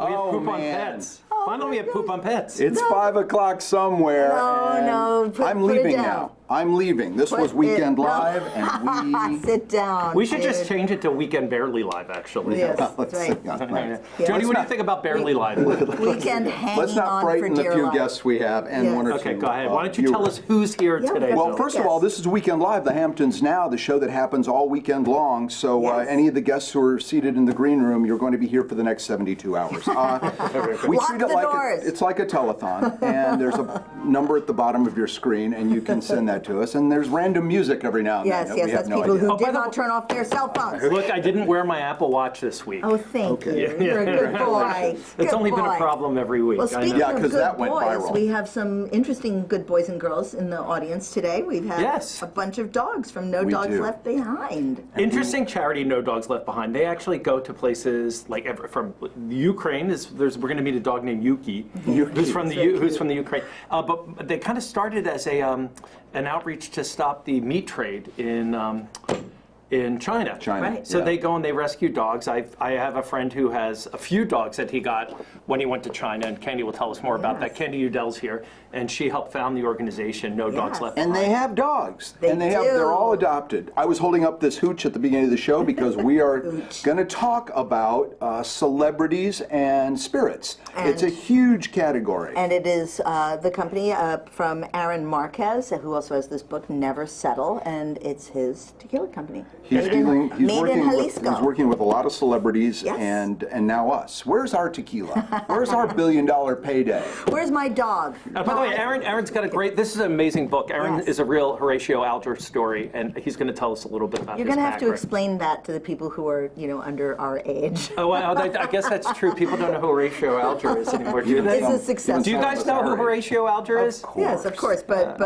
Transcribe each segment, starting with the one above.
We have poop on pets. Finally, we have poop on pets. It's 5 o'clock somewhere. No, I'm leaving now. I'm leaving. This was Weekend Live, and we... Sit down. We should just change it to Weekend Barely Live, actually. Yes, that's right. Jody, what do you think about Barely Live? Weekend hanging Let's not on frighten for the dear few life. guests we have and one or two. Okay, go ahead. Why don't you tell us who's here today? Well, first of all, this is Weekend Live, the Hamptons Now, the show that happens all weekend long. So any of the guests who are seated in the green room, you're going to be here for the next 72 hours. We treat it like it's like a telethon, and there's a number at the bottom of your screen, and you can send that to us. And there's random music every now and then. Yes, that's people who did not turn off their cell phones. Look, I didn't wear my Apple Watch this week. Oh, thank you. You're a good boy. It's only been a problem every week. Well, speaking of good that went boys, viral. we have some interesting good boys and girls in the audience today. We've had a bunch of dogs from No Dogs Left Behind. Interesting charity, No Dogs Left Behind. They actually go to places like from Ukraine. We're going to meet a dog named Yuki, who's from the Ukraine. But they kind of started as an outreach to stop the meat trade in China. Right. So they go and they rescue dogs. I have a friend who has a few dogs that he got when he went to China, and Candy will tell us more about that. Candy Udell's here, and she helped found the organization No Dogs Left Behind. And they have dogs. They're all adopted. I was holding up this hooch at the beginning of the show because we are going to talk about celebrities and spirits. It's a huge category. And it is the company from Aaron Marquez, who also has this book, Never Settle, and it's his tequila company. He's working with a lot of celebrities and now us. Where's our tequila? Where's our billion-dollar payday? Where's my dog? By the way, Aaron's got a this is an amazing book. Aaron is a real Horatio Alger story, and he's going to tell us a little bit about You're his going to have to background. explain that to the people who are, under our age. Oh, well, I guess that's true. People don't know who Horatio Alger is anymore, do they? It's a success. Do you guys know who Horatio Alger is? Yes, of course, but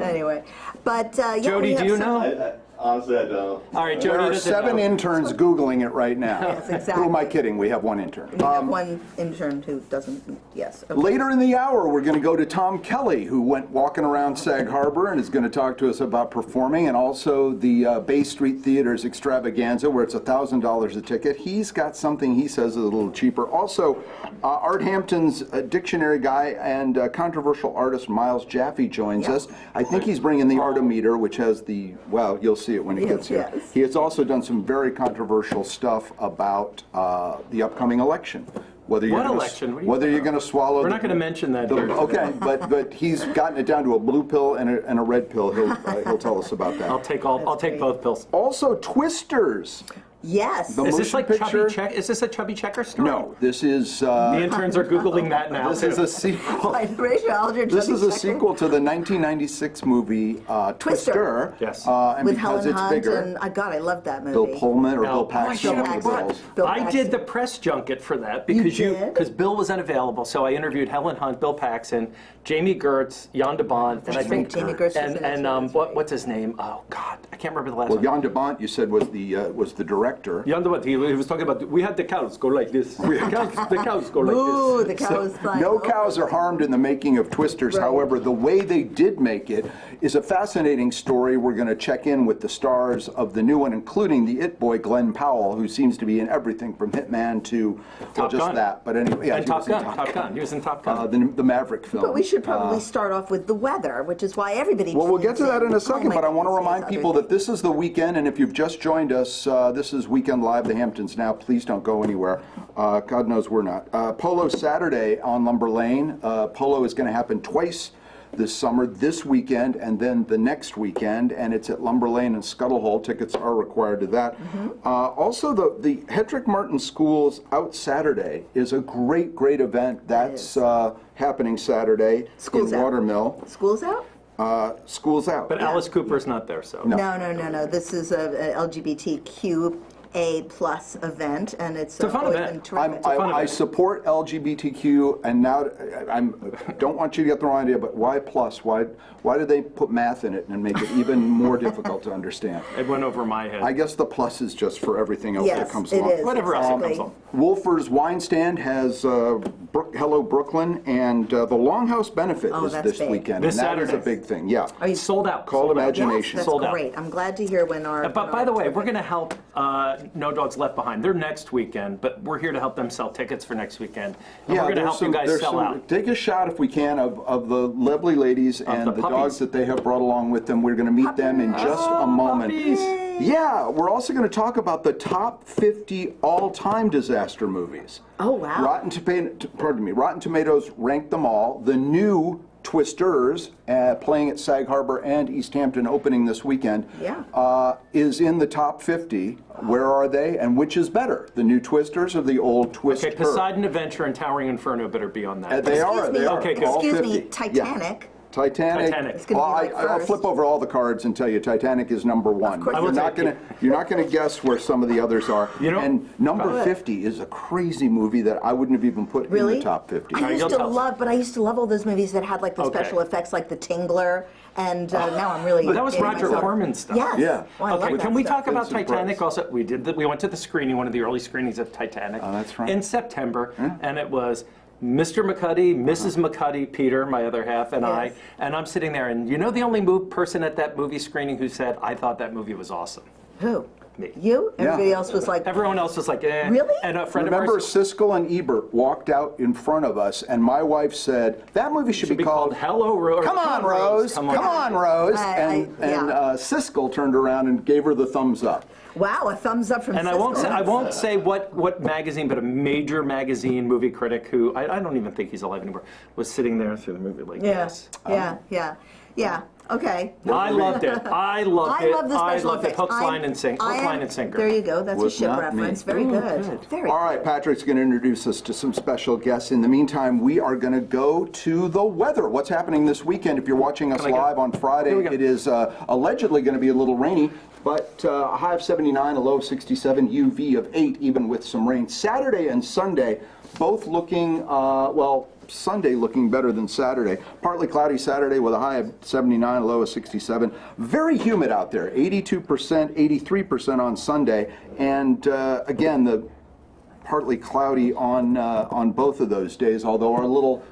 anyway. But Jody, do you know? Honestly, I don't. All right, Jody. There are 7 interns Googling it right now. Yes, exactly. Who am I kidding? We have 1 intern. We have 1 intern who doesn't, yes. Okay. Later in the hour, we're going to go to Tom Kelly, who went walking around Sag Harbor and is going to talk to us about performing, and also the Bay Street Theater's extravaganza, where it's $1,000 a ticket. He's got something he says is a little cheaper. Also, Art Hampton's dictionary guy and controversial artist Miles Jaffe joins us. I think he's bringing the Artometer, which has the, well, you'll see it when it gets here. He has also done some very controversial stuff about the upcoming election. Whether you're going to swallow. We're not going to mention that here. Okay, but he's gotten it down to a blue pill and a red pill. He'll tell us about that. I'll take both pills. Also, Twisters. Yes. Is this like Is this a Chubby Checker story? No, this is... the interns are Googling that now. This is a sequel. This is a sequel to the 1996 movie Twister. Yes. And with because Helen it's Hunt bigger, and, God, I love that movie. Bill Pullman or Bill Paxton. I did the press junket for that because Bill was unavailable, so I interviewed Helen Hunt, Bill Paxton, Jamie Gertz, Jan de Bont, and I think Jamie Gertz and what's his name? Oh God, I can't remember the last one. Well, Jan de Bont, you said, was the director. Jan de Bont, he was talking about, we had the cows go like this. The cows go like this. Ooh, the cows flying. No cows are harmed in the making of Twisters. Right. However, the way they did make it is a fascinating story. We're going to check in with the stars of the new one, including the It Boy, Glenn Powell, who seems to be in everything from Hitman to Top Gun. that. But anyway, and Top Gun. He was in Top Gun. The Maverick film. But we should probably start off with the weather, which is why everybody. Well, we'll get to that in a second, but I want to remind people that this is the weekend, and if you've just joined us, this is Weekend Live, the Hamptons Now. Please don't go anywhere. God knows we're not. Polo Saturday on Lumber Lane. Polo is going to happen twice this summer, this weekend and then the next weekend, and it's at Lumber Lane and Scuttle Hole. Tickets are required to that. Also, the Hedrick Martin Schools Out Saturday is a great event. That's happening Saturday in Watermill. School's out? School's out. But Alice Cooper's not there, so. No. This is a LGBTQ A+ event, and it's a fun event. I support LGBTQ, and now I don't want you to get the wrong idea, but why plus? Why did they put math in it and make it even more difficult to understand? It went over my head. I guess the plus is just for everything else that comes along. Yes, whatever else comes along. Wolfer's Wine Stand has Hello Brooklyn, and the Longhouse Benefit is that's this big. weekend, This and that is a Saturday. big thing. Yeah, Are you Sold out. Call Sold out. Imagination. That's Sold out. great. I'm glad to hear when our. But by the way, we're going to help No Dogs Left Behind. They're next weekend, but we're here to help them sell tickets for next weekend. And we're going to help you guys sell out. Take a shot if we can of the lovely ladies and the puppies. dogs that they have brought along with them. We're going to meet them in just a moment. Puppies. Yeah, we're also going to talk about the top 50 all-time disaster movies. Oh, wow. Rotten Tomatoes ranked them all. The new Twisters, playing at Sag Harbor and East Hampton, opening this weekend, is in the top 50. Where are they, and which is better, the new Twisters or the old Twister? Okay, Poseidon Adventure and Towering Inferno better be on that. They are. Okay, good. All Excuse 50. me, Titanic. Yeah. Titanic. It's gonna be I'll first. flip over all the cards and tell you Titanic is number one. course. But I will you're not gonna guess where some of the others are. And number Go ahead. 50 is a crazy movie that I wouldn't have even put in Really? the top 50. I used to love all those movies that had like the Okay. special effects, like The Tingler, and now I'm really. That was dating Roger myself. Corman stuff. Yes. Yeah. Oh, I love Okay, that can we stuff. talk about Vincent Titanic Price. also? We went to the screening, one of the early screenings of Titanic. Oh, that's right. In September, and it was Mr. McCuddy, Mrs. McCuddy, Peter, my other half, and I, Yes. and I'm sitting there, and you know the only person at that movie screening who said, I thought that movie was awesome? Who? Me. You? Everybody else was like. Everyone else was like, eh. Really? And a friend Remember, of ours Siskel and Ebert walked out in front of us, and my wife said, that movie should be called Hello, Rose. Come on, Rose. Come on, Rose. I- And yeah. Siskel turned around and gave her the thumbs up. Wow, a thumbs up from. And I won't say what magazine, but a major magazine movie critic who I don't even think he's alive anymore was sitting there through the movie like this. Yeah. Okay. I loved it. I loved it. love the I special loved it. effects. Hook, line, and sinker. Hook, line, and sinker. There you go. That's Was a ship not reference. me. Very Ooh, good. good. Very. All right, Patrick's going to introduce us to some special guests. In the meantime, we are going to go to the weather. What's happening this weekend? If you're watching us live on Friday, Here we go. it is allegedly going to be a little rainy, but a high of 79, a low of 67, UV of 8, even with some rain. Saturday and Sunday, both looking, Sunday looking better than Saturday. Partly cloudy Saturday with a high of 79, a low of 67. Very humid out there, 82%, 83% on Sunday. And again, the partly cloudy on both of those days, although our little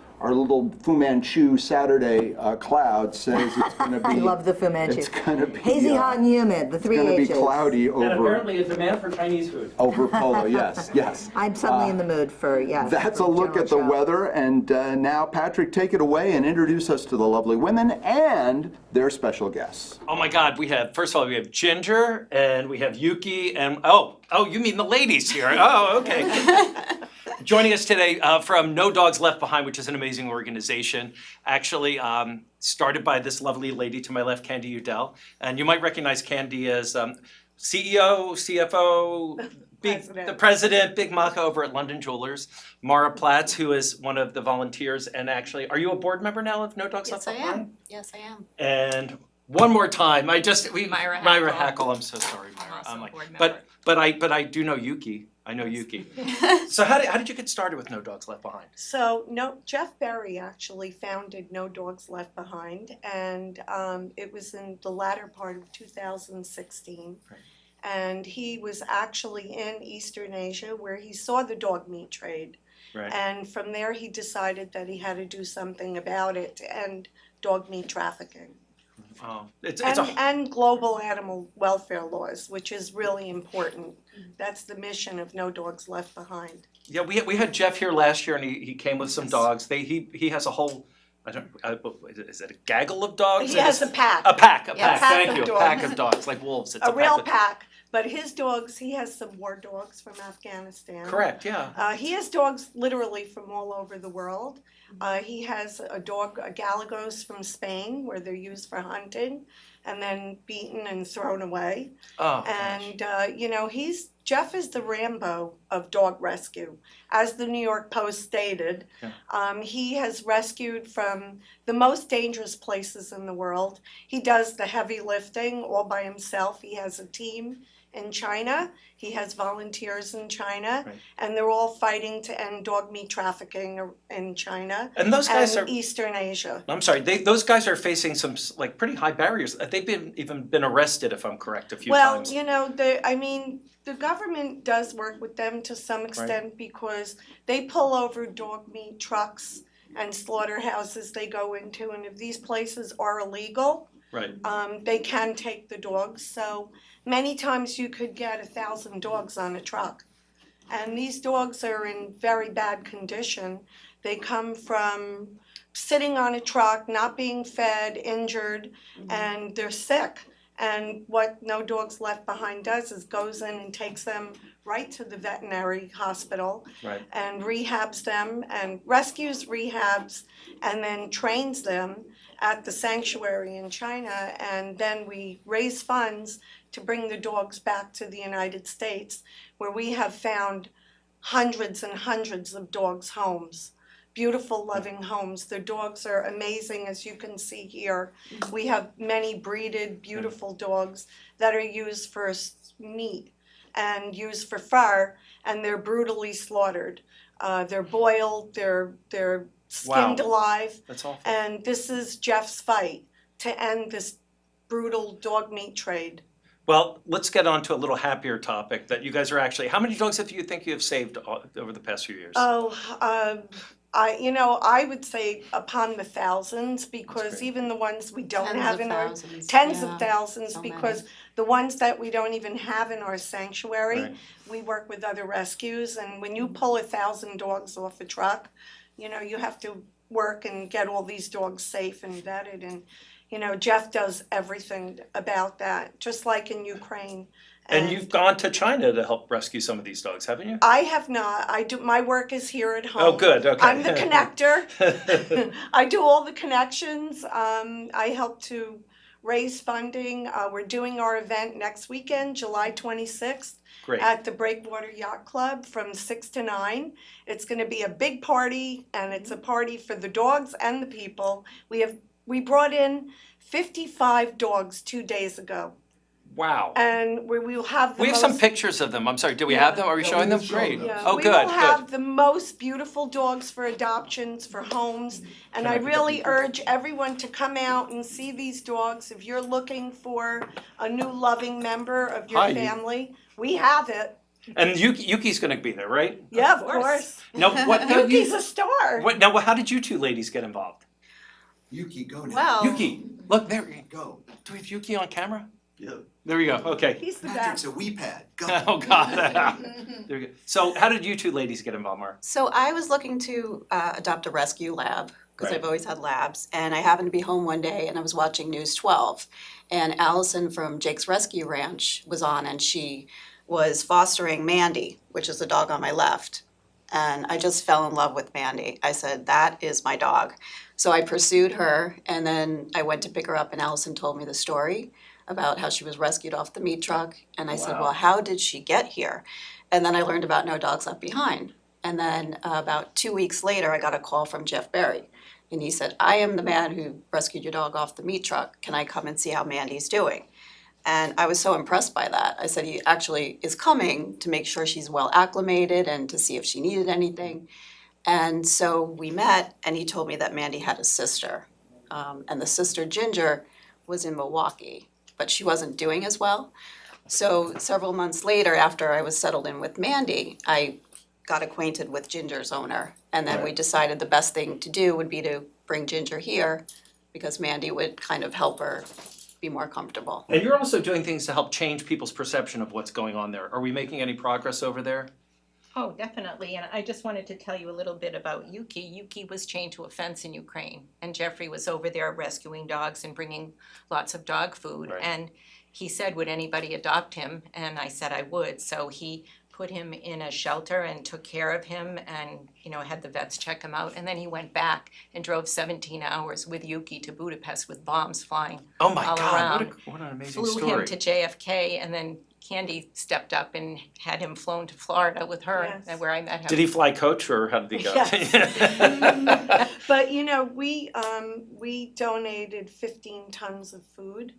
Fu Manchu Saturday cloud says it's going to be. I love the Fu Manchu. It's going to be hazy, hot, and humid. The three It's going H's. to be cloudy And over apparently it's a man for Chinese food. Polo. Yes. I'm suddenly in the mood for That's a for look at the general show. weather, and now Patrick, take it away and introduce us to the lovely women and their special guests. Oh my God, first of all, we have Ginger, and we have Yuki, and oh, you mean the ladies here. Oh, okay. Joining us today from No Dogs Left Behind, which is an amazing organization, actually started by this lovely lady to my left, Candy Udell. And you might recognize Candy as CEO, CFO, the president, Big Maca over at London Jewelers. Maura Platz, who is one of the volunteers, and actually, are you a board member now of No Dogs Left Behind? Yes, I am. And one more time, Myra Hackel. Hackel. I'm so sorry, Myra. Also I'm a like, board member. but I do know Yuki. I know Yuki. So how did you get started with No Dogs Left Behind? So Jeff Berry actually founded No Dogs Left Behind, and it was in the latter part of 2016. Right. And he was actually in Eastern Asia where he saw the dog meat trade. Right. And from there he decided that he had to do something about it to end dog meat trafficking. Oh, And global animal welfare laws, which is really important. That's the mission of No Dogs Left Behind. yeah. We had Jeff here last year, and he came with some dogs. He has a whole. Is it a gaggle of dogs? He has a pack. A pack. Yeah, Thank pack you. of A pack dogs. of dogs, like wolves. It's A real of- pack. But his dogs, he has some war dogs from Afghanistan. Correct. Yeah. He has dogs literally from all over the world. He has a Galagos from Spain, where they're used for hunting, and then beaten and thrown away. Oh. And Jeff is the Rambo of dog rescue. As the New York Post stated, he has rescued from the most dangerous places in the world. He does the heavy lifting all by himself. He has a team in China. He has volunteers in China, Right. and they're all fighting to end dog meat trafficking in China And those guys and are, Eastern Asia. I'm sorry, those guys are facing some like pretty high barriers. They've even been arrested, if I'm correct, a few Well, times. you know, the government does work with them to some extent because they pull over dog meat trucks and slaughterhouses they go into, and if these places are illegal, Right. they can take the dogs. So many times you could get 1,000 dogs on a truck. And these dogs are in very bad condition. They come from sitting on a truck, not being fed, injured, and they're sick. And what No Dogs Left Behind does is goes in and takes them right to the veterinary hospital Right. and rehabs them and rescues, rehabs, and then trains them at the sanctuary in China. And then we raise funds to bring the dogs back to the United States, where we have found hundreds and hundreds of dogs' homes. Beautiful, loving homes. The dogs are amazing, as you can see here. We have many breeded, beautiful dogs that are used for meat and used for fur, and they're brutally slaughtered. They're boiled, they're skinned alive. That's awful. And this is Jeff's fight to end this brutal dog meat trade. Well, let's get on to a little happier topic that you guys are actually, how many dogs have you think you have saved over the past few years? I would say upon the thousands, because great. even the ones we don't Tens have of in our thousands, tens yeah, of thousands, so because many. the ones that we don't even have in our sanctuary, Right. we work with other rescues, and when you pull 1,000 dogs off a truck, you know, you have to work and get all these dogs safe and vetted, and you know, Jeff does everything about that, just like in Ukraine. And you've gone to China to help rescue some of these dogs, haven't you? I have not. My work is here at home. Oh, good, okay. I'm the connector. I do all the connections. I help to raise funding. We're doing our event next weekend, July 26th. Great. At the Breakwater Yacht Club from 6 to 9. It's going to be a big party, and it's a party for the dogs and the people. We brought in 55 dogs 2 days ago. Wow. And we will have the We have most, some pictures of them. I'm sorry, do we have them? Are we showing them? Great. yeah, Oh, we good, will have good. the most beautiful dogs for adoptions, for homes, and I really urge everyone to come out and see these dogs. If you're looking for a new loving member of your Hi. family, we have it. And Yuki's gonna be there, right? Yeah, of course. Now, what, Yuki's a star. now, how did you two ladies get involved? Yuki, go now. Well, Yuki, look, there, Go. do we have Yuki on camera? Yeah. There we go, okay. He's the Patrick's best. a wee pad. Go. Oh, God. There we go. So how did you two ladies get involved, Maura? so I was looking to adopt a rescue lab because Right. I've always had labs, and I happened to be home one day and I was watching News 12, and Allison from Jake's Rescue Ranch was on, and she was fostering Mandy, which is the dog on my left. And I just fell in love with Mandy. I said, that is my dog. So I pursued her, and then I went to pick her up, and Allison told me the story about how she was rescued off the meat truck. And I said, Wow. well, how did she get here? And then I learned about No Dogs Left Behind. And then about 2 weeks later, I got a call from Jeff Berry. And he said, I am the man who rescued your dog off the meat truck. Can I come and see how Mandy's doing? And I was so impressed by that. I said, he actually is coming to make sure she's well acclimated and to see if she needed anything. And so we met, and he told me that Mandy had a sister. And the sister, Ginger, was in Milwaukee, but she wasn't doing as well. So several months later, after I was settled in with Mandy, I got acquainted with Ginger's owner. And then we decided the best thing to do would be to bring Ginger here, because Mandy would kind of help her be more comfortable. And you're also doing things to help change people's perception of what's going on there. Are we making any progress over there? Oh, definitely, and I just wanted to tell you a little bit about Yuki. Yuki was chained to a fence in Ukraine, and Jeffrey was over there rescuing dogs and bringing lots of dog food. Right. And he said, would anybody adopt him? And I said I would. So he put him in a shelter and took care of him and, you know, had the vets check him out. And then he went back and drove 17 hours with Yuki to Budapest with bombs flying Oh my all God, around. what an amazing Flew story. him to JFK, and then Candy stepped up and had him flown to Florida with her, Yes. where I met him. Did he fly coach or how did he go? But you know, we donated 15 tons of food,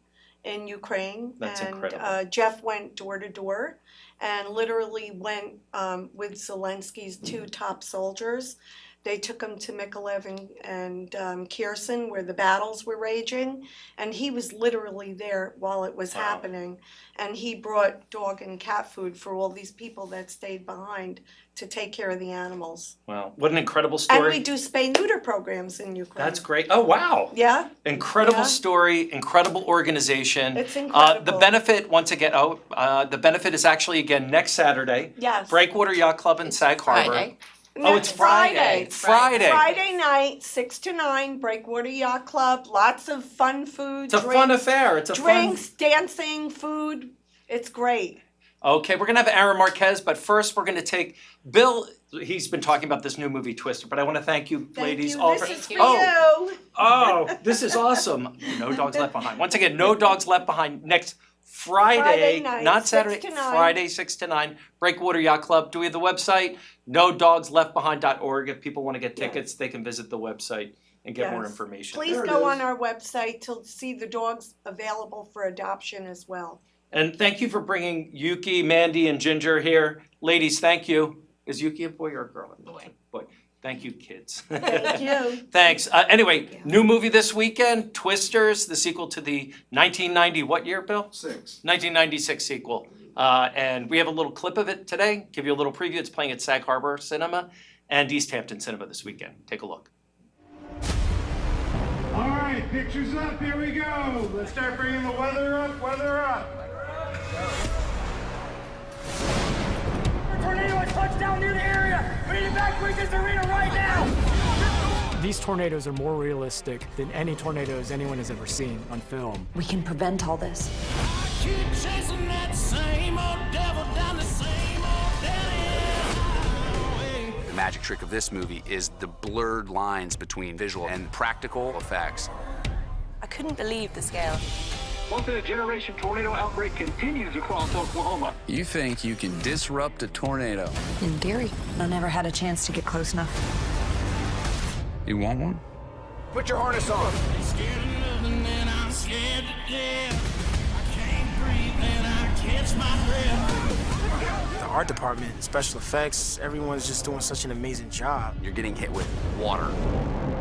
in Ukraine. That's and incredible. Jeff went door to door and literally went with Zelensky's 2 top soldiers. They took him to Mykolaiv and Kherson, where the battles were raging, and he was literally there while it was happening. And he brought dog and cat food for all these people that stayed behind to take care of the animals. Wow, what an incredible story. And we do spay-neuter programs in Ukraine. That's great. Oh, wow. Yeah. Incredible Yeah. story, incredible organization. It's incredible. The benefit, once again, the benefit is actually again next Saturday. Yes. Breakwater Yacht Club in Sag Harbor. Friday. Oh, it's Friday. Friday. Friday night, 6 to 9, Breakwater Yacht Club. Lots of fun food. It's a fun affair. It's a drinks, dancing, food. It's great. Okay, we're gonna have Aaron Marquez, but first we're gonna take Bill. He's been talking about this new movie Twister, but I want to thank you, ladies, you. all This for. is for you. Oh, this is awesome! No Dogs Left Behind. Once again, No Dogs Left Behind next Friday, night, not 6 Saturday. to 9. Friday, 6 to 9. Breakwater Yacht Club. Do we have the website? NoDogsLeftBehind.org. If people want to get tickets, they can visit the website and get more Yes. information. Please go on our website to see the dogs available for adoption as well. And thank you for bringing Yuki, Mandy, and Ginger here. Ladies, thank you. Is Yuki a boy or a girl? Boy. Boy. Thank you, kids. Thank you. Thanks. Anyway, new movie this weekend, Twisters, the sequel to the 1990, what year, Bill? 1996 sequel. And we have a little clip of it today. Give you a little preview. It's playing at Sag Harbor Cinema and East Hampton Cinema this weekend. Take a look. All right, pictures up, here we go. Let's start bringing the weather up, A tornado has touched down near the area. We need to evacuate this arena right now. These tornadoes are more realistic than any tornadoes anyone has ever seen on film. We can prevent all this. Keep chasing that same old devil down the same old dead The magic trick of this movie is the blurred lines between visual and practical effects. I couldn't believe the scale. Once-in-a-generation tornado outbreak continues across Oklahoma. You think you can disrupt a tornado? In theory. I never had a chance to get close enough. You want one? Put your harness on. I'm scared of nothing and I'm scared to death. I can't breathe and I catch my breath. The art department, special effects, everyone's just doing such an amazing job. You're getting hit with water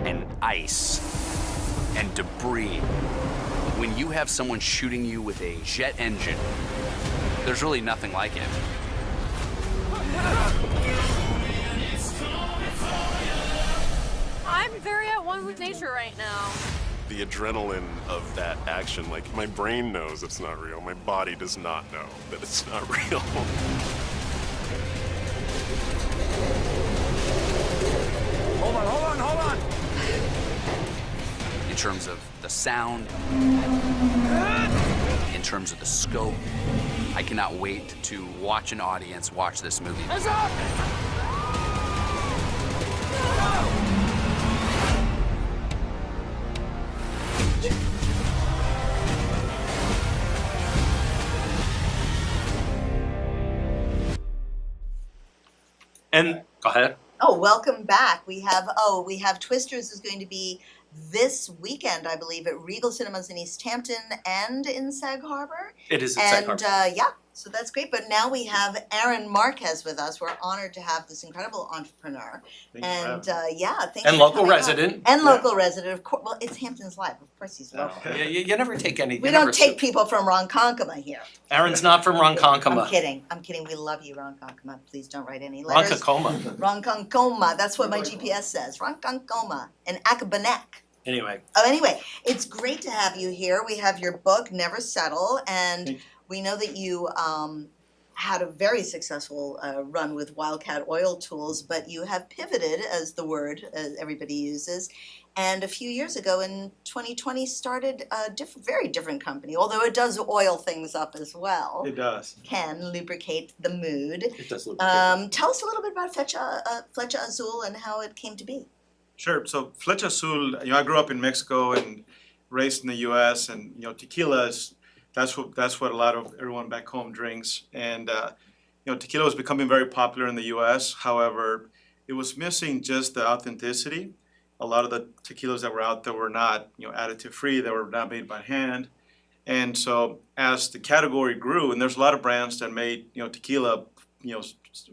and ice and debris. When you have someone shooting you with a jet engine, there's really nothing like it. I'm very at one with nature right now. The adrenaline of that action, like my brain knows it's not real, my body does not know that it's not real. Hold on. In terms of the sound, in terms of the scope, I cannot wait to watch an audience watch this movie. Hands up! And go ahead. Oh, welcome back. We have Twisters is going to be this weekend, I believe, at Regal Cinemas in East Hampton and in Sag Harbor. It is at Sag Harbor. Yeah, so that's great. But now we have Aaron Marquez with us. We're honored to have this incredible entrepreneur. Thanks And local resident. And local resident, of course. Well, it's Hampton's Live. Of course he's local. You never take any. We don't take people from Ronkonkoma here. Aaron's not from Ronkonkoma. I'm kidding. We love you, Ronkonkoma. Please don't write any letters. Ronkonkoma. Ronkonkoma. That's what my GPS says. Ronkonkoma and Akabanek. Anyway. Anyway, it's great to have you here. We have your book, Never Settle, and we know that you had a very successful run with Wildcat Oil Tools, but you have pivoted, as the word everybody uses, and a few years ago in 2020 started a very different company, although it does oil things up as well. It does. Can lubricate the mood. It does lubricate. Tell us a little bit about Fletcha Azul and how it came to be. Sure. So Fletcha Azul, I grew up in Mexico and raised in the U.S. and tequila is that's what a lot of everyone back home drinks. And tequila was becoming very popular in the U.S. However, it was missing just the authenticity. A lot of the tequilas that were out there were not additive free. They were not made by hand, And so as the category grew, and there's a lot of brands that made, tequila,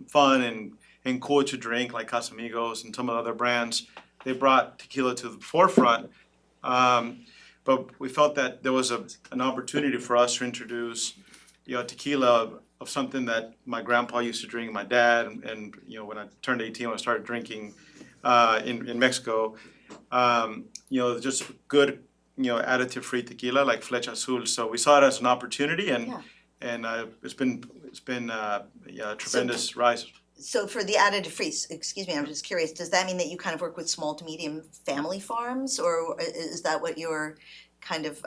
fun and cool to drink, like Casamigos and some of the other brands, they brought tequila to the forefront. But we felt that there was an opportunity for us to introduce, tequila of something that my grandpa used to drink, my dad, and when I turned 18, when I started drinking in Mexico, just good, additive-free tequila like Fletcha Azul. So we saw it as an opportunity, and it's been a tremendous rise. So for the additive-free, excuse me, I'm just curious, does that mean that you kind of work with small to medium family farms, or is that what your kind of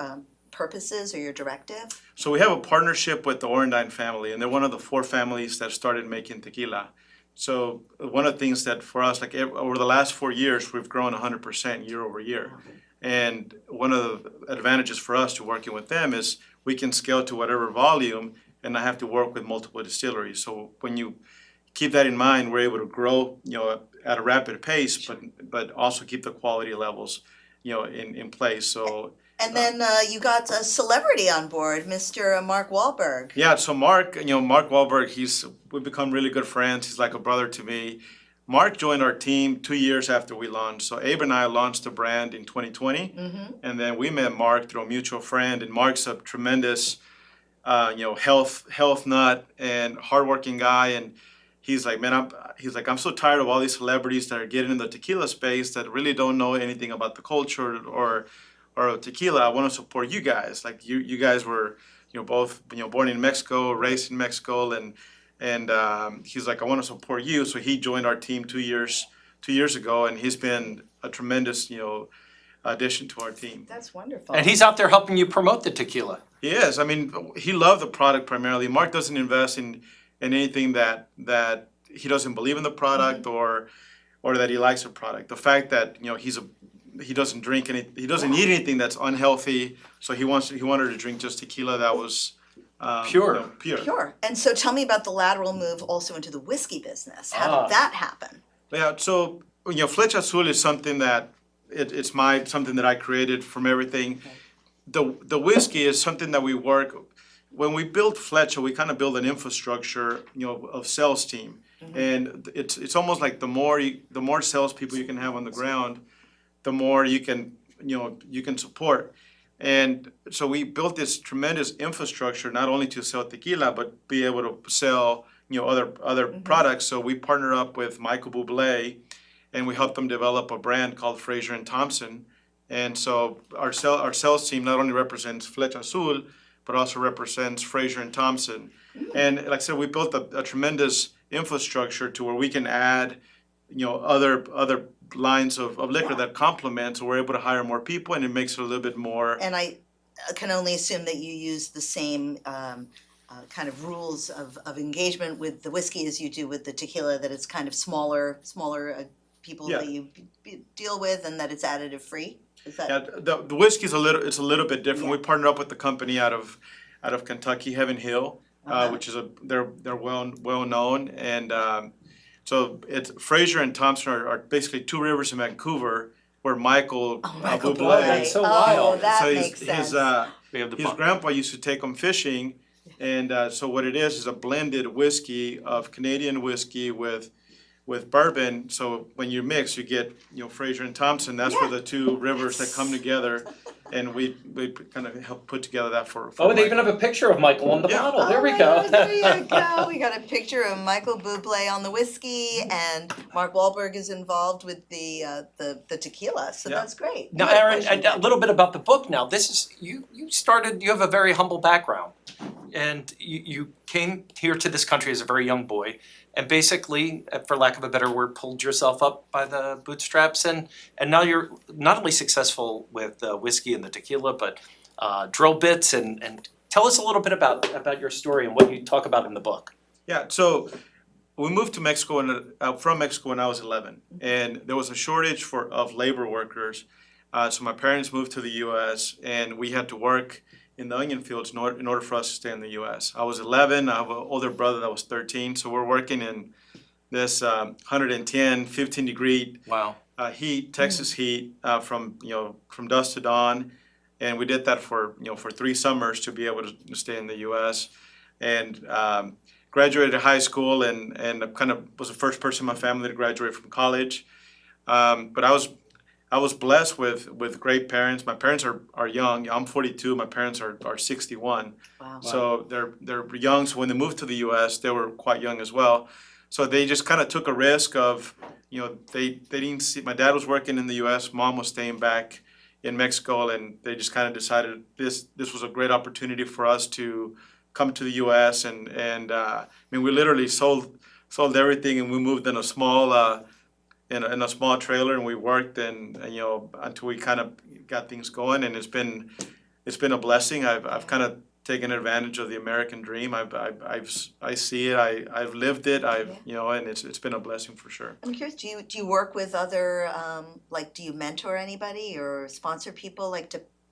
purpose is, or your directive? So we have a partnership with the Orendine family, and they're one of the 4 families that started making tequila. So one of the things that for us, like over the last 4 years, we've grown 100% year over year. Okay. And one of the advantages for us to working with them is we can scale to whatever volume and not have to work with multiple distilleries. So when you keep that in mind, we're able to grow, at a rapid pace, but also keep the quality levels, in place. So. And then you got a celebrity on board, Mr. Mark Wahlberg. Yeah, so Mark Wahlberg, we've become really good friends. He's like a brother to me. Mark joined our team 2 years after we launched. So Abe and I launched the brand in 2020, and then we met Mark through a mutual friend. And Mark's a tremendous, health nut and hardworking guy. And he's like, man, I'm so tired of all these celebrities that are getting in the tequila space that really don't know anything about the culture or tequila. I want to support you guys. Like you guys were, both, born in Mexico, raised in Mexico, and he's like, I want to support you. So he joined our team 2 years ago, and he's been a tremendous, addition to our team. That's wonderful. And he's out there helping you promote the tequila. He is. I mean, he loved the product primarily. Mark doesn't invest in anything that he doesn't believe in the product or that he likes the product. The fact that he doesn't drink he doesn't eat anything that's unhealthy. So he wanted to drink just tequila that was pure. Pure. And so tell me about the lateral move also into the whiskey business. How did that happen? Yeah. So Fletcha Azul is something that it's something that I created from everything. The whiskey is something that we work. When we built Fletcha, we kind of built an infrastructure, of sales team, and it's almost like the more salespeople you can have on the ground, the more you can support. And so we built this tremendous infrastructure not only to sell tequila but be able to sell other products. So we partner up with Michael Bublé, and we help them develop a brand called Fraser and Thompson. And so our sales team not only represents Fletcha Azul, but also represents Fraser and Thompson. And like I said, we built a tremendous infrastructure to where we can add, other lines of liquor that complement, so we're able to hire more people, and it makes it a little bit more. And I can only assume that you use the same kind of rules of engagement with the whiskey as you do with the tequila, that it's kind of smaller people that you deal with, and that it's additive free. Is that? Yeah, the whiskey's a little bit different. We partner up with the company out of Kentucky, Heaven Hill, which is they're well known, and so it's Fraser and Thompson are basically 2 rivers in Vancouver where Michael Bublé. That's so wild. That makes sense. His grandpa used to take him fishing, and so what it is a blended whiskey of Canadian whiskey with bourbon. So when you mix, you get Fraser and Thompson. That's where the 2 rivers that come together, and we kind of help put together that for They even have a picture of Michael on the bottle. There we go. There you go. We got a picture of Michael Bublé on the whiskey, and Mark Wahlberg is involved with the tequila. So that's great. Now, Aaron, a little bit about the book. Now, this is you started. You have a very humble background, and you came here to this country as a very young boy. And basically, for lack of a better word, pulled yourself up by the bootstraps, and now you're not only successful with whiskey and the tequila, but drill bits. And tell us a little bit about your story and what you talk about in the book. Yeah, so we moved to Mexico from Mexico when I was 11, and there was a shortage of labor workers. So my parents moved to the U.S., and we had to work in the onion fields in order for us to stay in the U.S. I was 11. I have an older brother that was 13. So we're working in this 110, 15-degree heat, Texas heat, from dusk to dawn. and we did that for 3 summers to be able to stay in the U.S. and graduated high school and kind of was the first person in my family to graduate from college. But I was blessed with great parents. My parents are young. I'm 42. My parents are 61. Wow. So they're young. So when they moved to the U.S., they were quite young as well. So they just kind of took a risk of, they didn't see. My dad was working in the U.S. Mom was staying back in Mexico, and they just kind of decided this was a great opportunity for us to come to the U.S. and I mean, we literally sold everything, and we moved in a small in a small trailer, and we worked and until we kind of got things going, and it's been a blessing. I've kind of taken advantage of the American dream. I see it. I've lived it. And it's been a blessing for sure. I'm curious. Do you work with other do you mentor anybody or sponsor people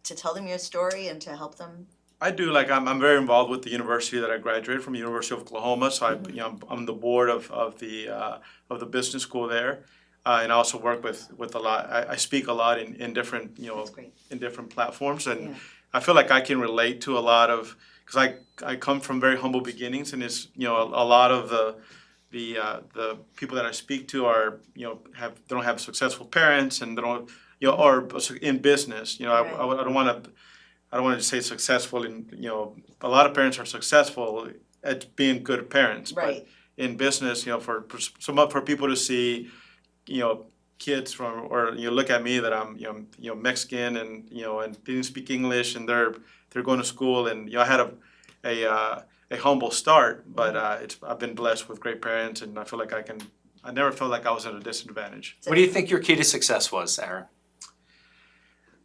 to tell them your story and to help them? I do. I'm very involved with the university that I graduated from, University of Oklahoma. So I'm the board of the business school there. And I also work with a lot. I speak a lot in different in different platforms, and I feel like I can relate to a lot of, because I come from very humble beginnings, and it's a lot of the people that I speak to are they don't have successful parents, and they don't or in business. I don't want to say successful, and a lot of parents are successful at being good parents, right. But in business, for people to see. Kids from, or look at me that I'm Mexican and and didn't speak English, and they're going to school, and I had a humble start, but I've been blessed with great parents, and I feel like I never felt like I was at a disadvantage. What do you think your key to success was, Aaron?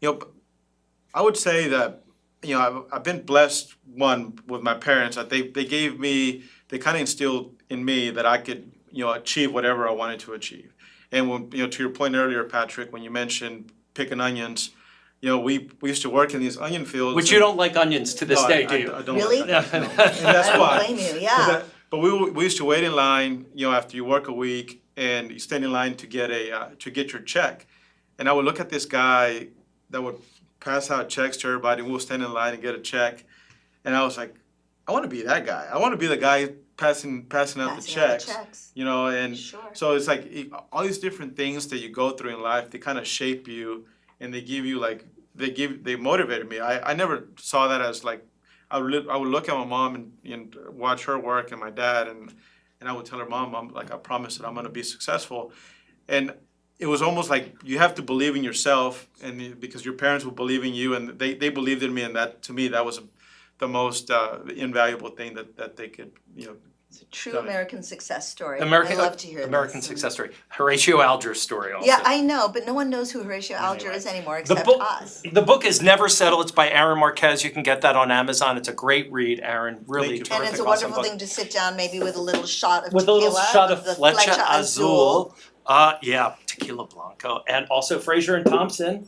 I would say that I've been blessed, one, with my parents. That they kind of instilled in me that I could achieve whatever I wanted to achieve. And when, to your point earlier, Patrick, when you mentioned picking onions, we used to work in these onion fields. Which you don't like onions to this day, do you? I don't. Really? And that's why. I don't blame you. Yeah. But we used to wait in line, after you work a week, and you stand in line to get your check. And I would look at this guy that would pass out checks to everybody, and we'll stand in line and get a check. And I was like, I want to be that guy. I want to be the guy passing out the checks. And sure. So it's like all these different things that you go through in life, they kind of shape you, and they give you they motivated me. I never saw that as I would look at my mom and watch her work, and my dad, and I would tell her, Mom, I promise that I'm going to be successful. And it was almost like you have to believe in yourself, and because your parents will believe in you, and they believed in me, and that, to me, that was the most invaluable thing that they could, It's a true American success story. I love to hear American this. success story. Horatio Alger's story also. Yeah, I know, but no one knows who Horatio Alger is anymore except us. The book is Never Settle. It's by Aaron Marquez. You can get that on Amazon. It's a great read, Aaron. Really terrific. And it's a wonderful thing to sit down maybe with a little shot of with tequila. With a little shot of the Fletcha Azul. Tequila Blanco. And also Fraser and Thompson.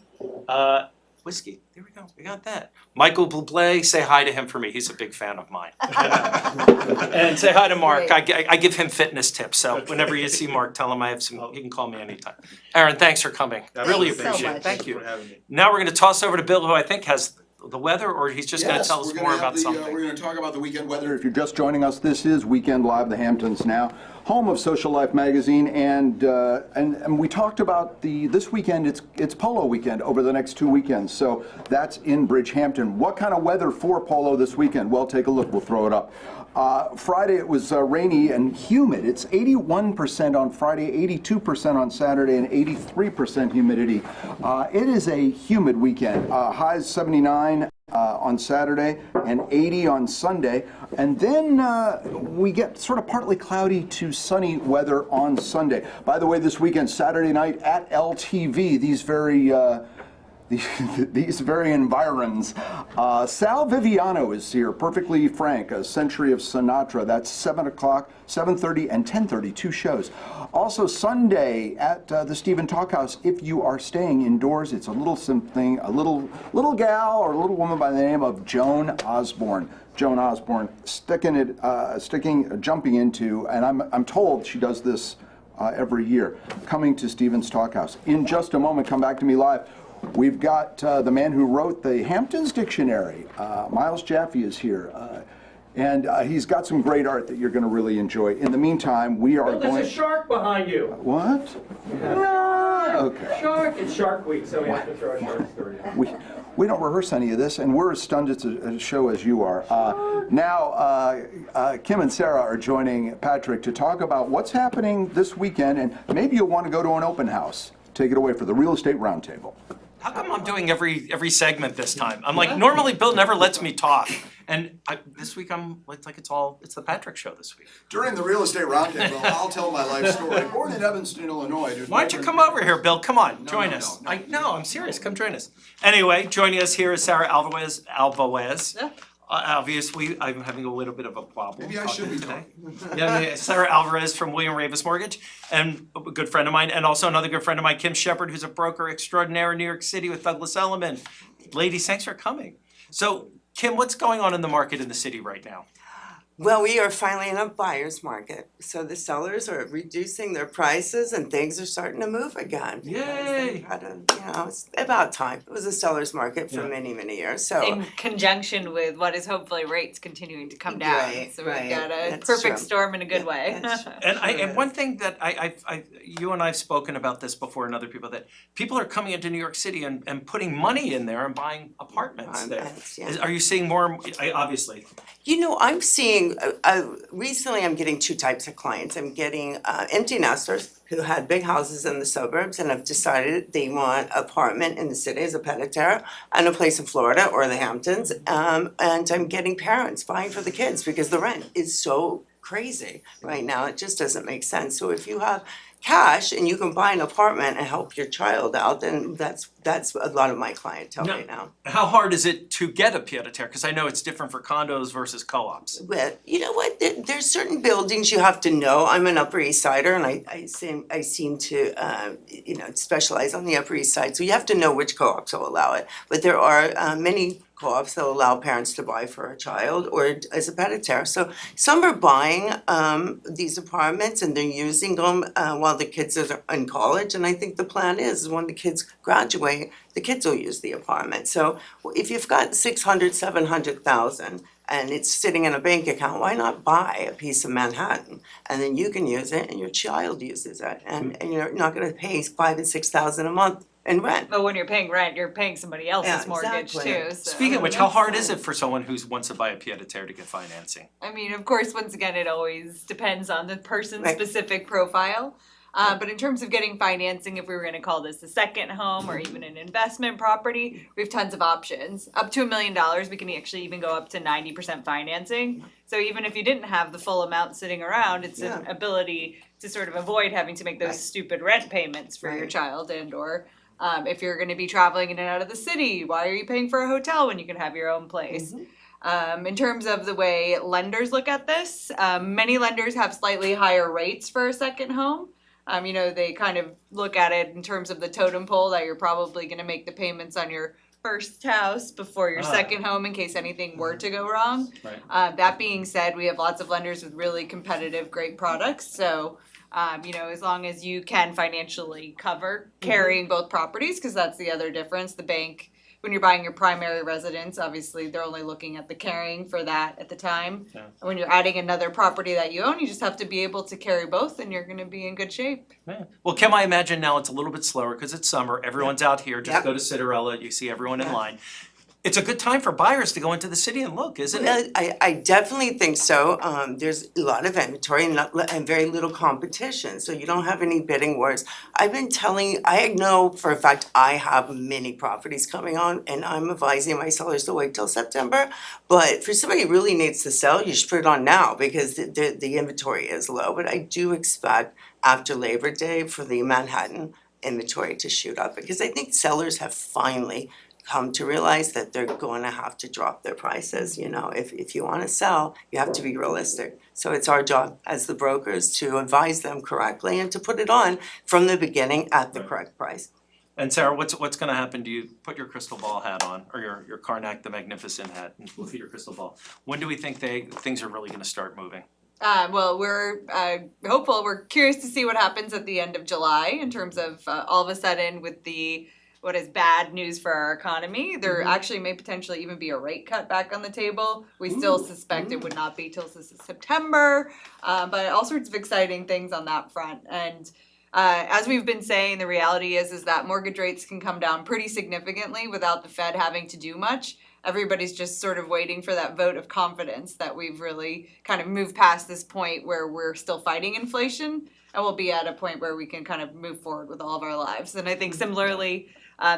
Whiskey. There we go. We got that. Michael Bublé, say hi to him for me. He's a big fan of mine. And say hi to Mark. I give him fitness tips. So whenever you see Mark, tell him I have some. You can call me anytime. Aaron, thanks for coming. Really appreciate it. Thank you. Now we're going to toss over to Bill, who I think has the weather, or he's just going to tell us more about something. We're going to talk about the weekend weather. If you're just joining us, this is Weekend Live, the Hamptons Now, home of Social Life magazine, and we talked about this weekend. It's polo weekend over the next 2 weekends, so that's in Bridgehampton. What kind of weather for polo this weekend? Well, take a look. We'll throw it up. Friday it was rainy and humid. It's 81% on Friday, 82% on Saturday, and 83% humidity. It is a humid weekend. Highs 79 on Saturday and 80 on Sunday. And then we get sort of partly cloudy to sunny weather on Sunday. By the way, this weekend, Saturday night at LTV, these very environs. Sal Viviano is here, Perfectly Frank, A Century of Sinatra. That's 7 o'clock, 7:30, and 10:30, 2 shows. Also Sunday at the Stephen Talkhouse, if you are staying indoors, it's a little something, a little gal or a little woman by the name of Joan Osborne. Joan Osborne jumping into, and I'm told she does this every year, coming to Stephen's Talkhouse. In just a moment, come back to me live. We've got the man who wrote the Hamptons Dictionary. Miles Jaffe is here. And he's got some great art that you're going to really enjoy. In the meantime, we are going... There's a shark behind you. What? Okay. Shark. It's Shark Week, so we have to throw a shark story in. We don't rehearse any of this, and we're as stunned at a show as you are. Now, Kim and Sarah are joining Patrick to talk about what's happening this weekend, and maybe you'll want to go to an open house. Take it away for the Real Estate Roundtable. How come I'm doing every segment this time? I'm like, normally Bill never lets me talk. And this week it's the Patrick show this week. During the Real Estate Roundtable, I'll tell my life story. Born in Evanston, Illinois. Why don't you come over here, Bill? Come on, join us. No, I'm serious. Come join us. Anyway, joining us here is Sarah Alvarez. Obviously, I'm having a little bit of a problem. Maybe I should be today. Yeah, Sarah Alvarez from William Raveis Mortgage, and a good friend of mine, and also another good friend of mine, Kim Shepard, who's a broker extraordinaire in New York City with Douglas Elliman. Ladies, thanks for coming. So, Kim, what's going on in the market in the city right now? Well, we are finally in a buyer's market. So the sellers are reducing their prices and things are starting to move again. Yay! It's about time. It was a seller's market for many, many years. So in conjunction with what is hopefully rates continuing to come down. Right, so we've right. got a That's perfect true. storm in a good way. And one thing that you and I have spoken about this before, and other people, that people are coming into New York City and putting money in there and buying apartments there. Are you seeing more? Obviously. I'm seeing, recently I'm getting two types of clients. I'm getting empty nesters who had big houses in the suburbs and have decided they want an apartment in the city as a pied-à-terre and a place in Florida or the Hamptons. And I'm getting parents buying for the kids because the rent is so crazy right now. It just doesn't make sense. So if you have cash and you can buy an apartment and help your child out, then that's a lot of my clientele right now. How hard is it to get a pied-à-terre? Because I know it's different for condos versus co-ops. But you know what? There's certain buildings you have to know. I'm an Upper East Sider, and I seem to specialize on the Upper East Side. So you have to know which co-ops will allow it. But there are many co-ops that allow parents to buy for a child or as a pied-à-terre. So some are buying these apartments and they're using them while the kids are in college. And I think the plan is when the kids graduate, the kids will use the apartment. So if you've got $600,000, $700,000 and it's sitting in a bank account, why not buy a piece of Manhattan? And then you can use it and your child uses it. And you're not going to pay $5,000 and $6,000 a month in rent. But when you're paying rent, you're paying somebody else's mortgage exactly. too. So. Speaking of which, how hard is it for someone who wants to buy a pied-à-terre to get financing? I mean, of course, once again, it always depends on the person's specific profile. But in terms of getting financing, if we were going to call this a second home or even an investment property, we have tons of options. Up to $1 million, we can actually even go up to 90% financing. So even if you didn't have the full amount sitting around, it's an ability to sort of avoid having to make those stupid rent payments for your child and or if you're going to be traveling in and out of the city, why are you paying for a hotel when you can have your own place? In terms of the way lenders look at this, many lenders have slightly higher rates for a second home. They kind of look at it in terms of the totem pole that you're probably going to make the payments on your first house before your second home in case anything were to go wrong. Right. That being said, we have lots of lenders with really competitive, great products. So, as long as you can financially cover carrying both properties, because that's the other difference. The bank, when you're buying your primary residence, obviously they're only looking at the carrying for that at the time. Yeah. When you're adding another property that you own, you just have to be able to carry both and you're going to be in good shape. Yeah. Well, Kim, I imagine now it's a little bit slower because it's summer. Everyone's out here. Just go to Cinderella. You see everyone in line. It's a good time for buyers to go into the city and look, isn't it? I definitely think so. There's a lot of inventory and very little competition, so you don't have any bidding wars. I know for a fact I have many properties coming on, and I'm advising my sellers to wait till September. But for somebody who really needs to sell, you should put it on now because the inventory is low. But I do expect after Labor Day for the Manhattan inventory to shoot up because I think sellers have finally come to realize that they're going to have to drop their prices. If you want to sell, you have to be realistic. So it's our job as the brokers to advise them correctly and to put it on from the beginning at the correct price. And Sarah, what's going to happen? Do you put your crystal ball hat on, or your Karnak the Magnificent hat, and look at your crystal ball? When do we think things are really going to start moving? Well, we're hopeful. We're curious to see what happens at the end of July in terms of all of a sudden with the what is bad news for our economy. There actually may potentially even be a rate cut back on the table. We still suspect it would not be till September, but all sorts of exciting things on that front. And as we've been saying, the reality is that mortgage rates can come down pretty significantly without the Fed having to do much. Everybody's just sort of waiting for that vote of confidence that we've really kind of moved past this point where we're still fighting inflation, and we'll be at a point where we can kind of move forward with all of our lives. And I think similarly,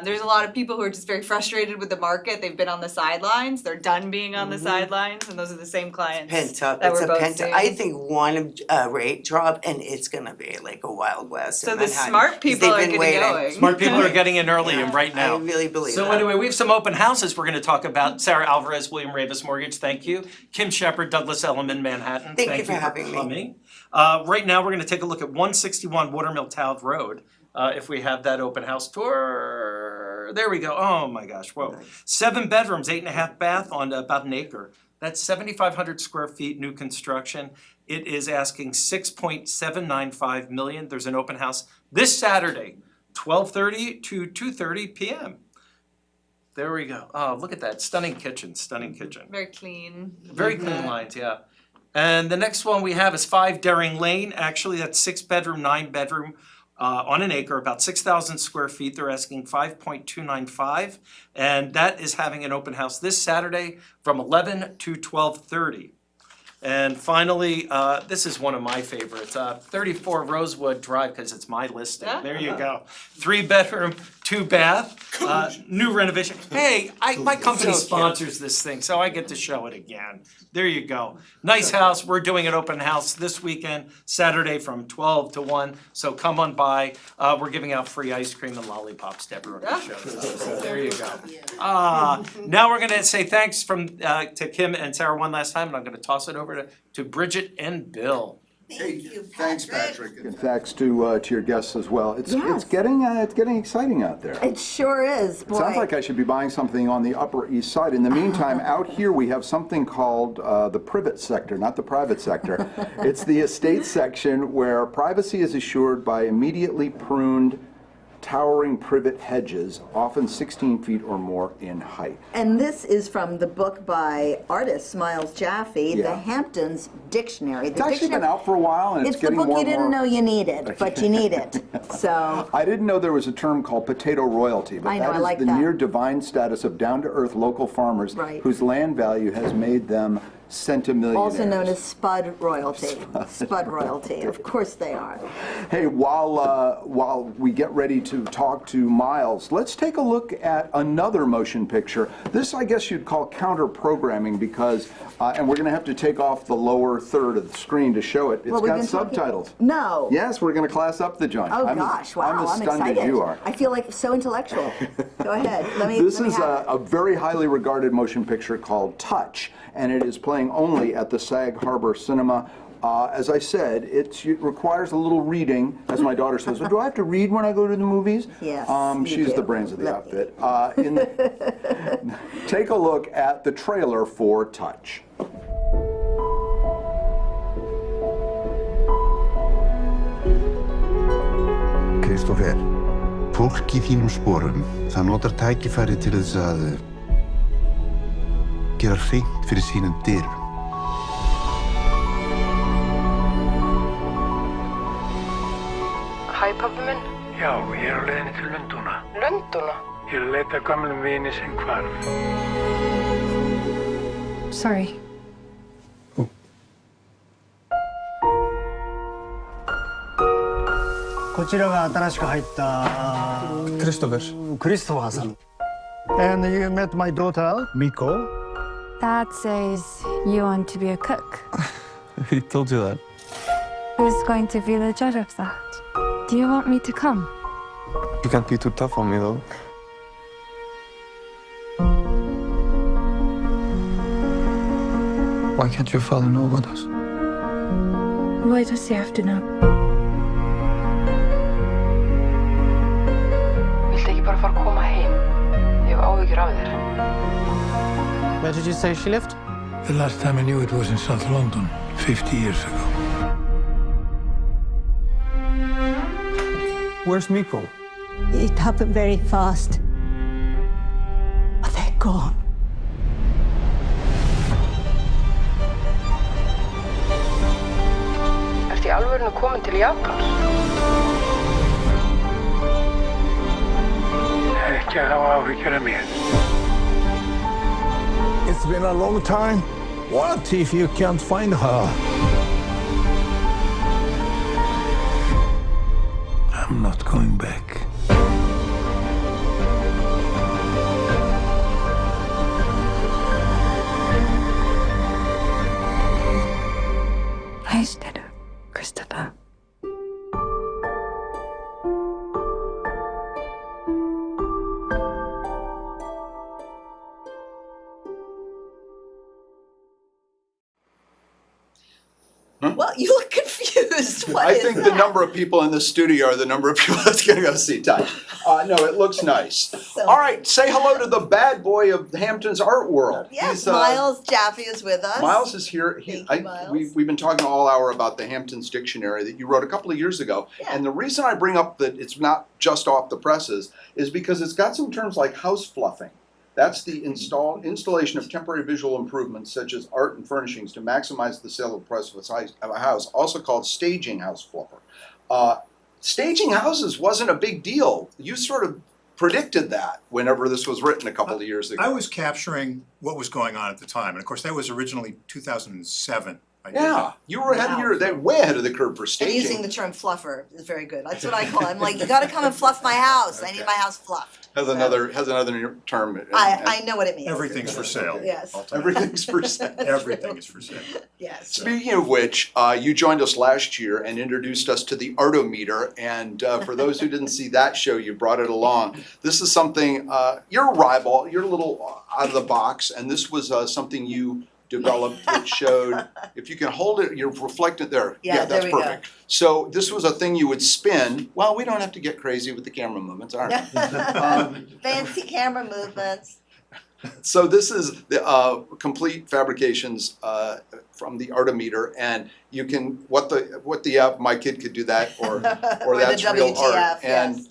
there's a lot of people who are just very frustrated with the market. They've been on the sidelines. They're done being on the sidelines, and those are the same clients. Pent up. that It's we're a both pent up. seeing. I think one rate drop, and it's gonna be like a Wild West. So in the Manhattan, smart 'cause people they've are been getting waiting. going. Smart people are getting in early and right now. I really believe So that. anyway, we have some open houses we're going to talk about. Sarah Alvarez, William Raveis Mortgage, thank you. Kim Shepard, Douglas Elliman, Manhattan, Thank you for having me. coming. Right now, we're going to take a look at 161 Watermill Talv Road. If we have that open house tour, there we go. Oh my gosh, whoa. 7 bedrooms, 8.5 bath on about an acre. That's 7,500 square feet, new construction. It is asking 6.795 million. There's an open house this Saturday, 12:30 to 2:30 p.m. There we go. Oh, look at that. Stunning kitchen, stunning kitchen. Very clean. Very clean lines, yeah. And the next one we have is 5 Daring Lane. Actually, that's 6 bedroom, 9 bedroom on an acre, about 6,000 square feet. They're asking 5.295. And that is having an open house this Saturday from 11 to 12:30. And finally, this is one of my favorites, 34 Rosewood Drive, because it's my listing. There you go. 3 bedroom, 2 bath, new renovation. Hey, my company sponsors this thing, so I get to show it again. There you go. Nice house. We're doing an open house this weekend, Saturday from 12 to 1. So come on by. We're giving out free ice cream and lollipops to everyone who shows up. So there you go. Now we're going to say thanks to Kim and Sarah one last time, and I'm going to toss it over to Bridget and Bill. Thank you, Thanks, Patrick. And thanks to your guests as well. It's getting exciting out there. It sure is, boy. Sounds like I should be buying something on the Upper East Side. In the meantime, out here we have something called the privet sector, not the private sector. It's the estate section where privacy is assured by immediately pruned towering privet hedges, often 16 feet or more in height. And this is from the book by artist Miles Jaffe, The Hamptons Dictionary. It's actually been out for a while, and it's getting more the book and you didn't more- know you needed, but you need it. So I didn't know there was a term called potato royalty, but I know, that I is like the that. near divine status of down-to-earth local farmers whose land value has made them centimillionaires. also known as spud royalty. Spud royalty, of course they are. Hey, while we get ready to talk to Miles, let's take a look at another motion picture. This, I guess you'd call counter-programming because, and we're going to have to take off the lower third of the screen to show it. It's got subtitles. No. Yes, we're going to class up the joint. Oh I'm gosh, wow, I'm as stunned excited. as you are. I feel like so intellectual. Go ahead. This is a very highly regarded motion picture called Touch, and it is playing only at the Sag Harbor Cinema. As I said, it requires a little reading. As my daughter says, well, do I have to read when I go to the movies? Yes, She's do. the brains of the outfit. Take a look at the trailer for Touch. Kristófer, fólk í þínum sporum, það notar tækifæri til þess að gera hreint fyrir sínum dyrum. Hæ, pabbi minn. Já, ég á leiðinni til Lundúna. Lundúna? Ég er að leita að gömlum vini sem hvarf. Sorry. Christopherさん. And you met my daughter, Miko. Dad says you want to be a cook. He told you that. Who's going to be the judge of that? Do you want me to come? You can't be too tough on me, though. Why can't your father know about us? Why does he have to know? Viltu ekki bara fara að koma heim? Ég hef áhyggjur af þér. Where did you say she lived? The last time I knew it was in South London, 50 years ago. Where's Miko? It happened very fast. But they're gone. Ertu í alvörinu komin til Japans? Ekki hafa áhyggjur af mér. It's been a long time. What if you can't find her? I'm not going back.愛してる、クリストファー。Well, you look confused. What I is think that? the number of people in the studio are the number of people that's going to go see Touch. No, it looks nice. All right, say hello to the bad boy of Hampton's art world. Yes, Miles Jaffe is with us. Miles is here. We've been talking all hour about the Hamptons Dictionary that you wrote a couple of years ago. Yeah. And the reason I bring up that it's not just off the presses is because it's got some terms like house fluffing. That's the installation of temporary visual improvements such as art and furnishings to maximize the sale of the price of a house, also called staging house fluffer. Staging houses wasn't a big deal. You sort of predicted that whenever this was written a couple of years ago. I was capturing what was going on at the time, and of course that was originally 2007. Yeah, you were way ahead of the curve for And staging. using the term fluffer is very good. That's what I call it. I'm like, you got to come and fluff my house. I need my house fluffed. Has another term. I know what it means. Everything's for sale. Yes. Everything's for sale. Everything is for sale. Yes. Speaking of which, you joined us last year and introduced us to the Artometer. And for those who didn't see that show, you brought it along. This is something, you're a rival, you're a little out of the box, and this was something you developed that showed, if you can hold it, you're reflected there. Yeah, that's there we perfect. So this was a thing you would spin. Well, we don't have to get crazy with the camera movements, all right. Fancy camera movements. So this is the complete fabrications from the Artometer, and you can my kid could do that, or that's the real WTF, art. And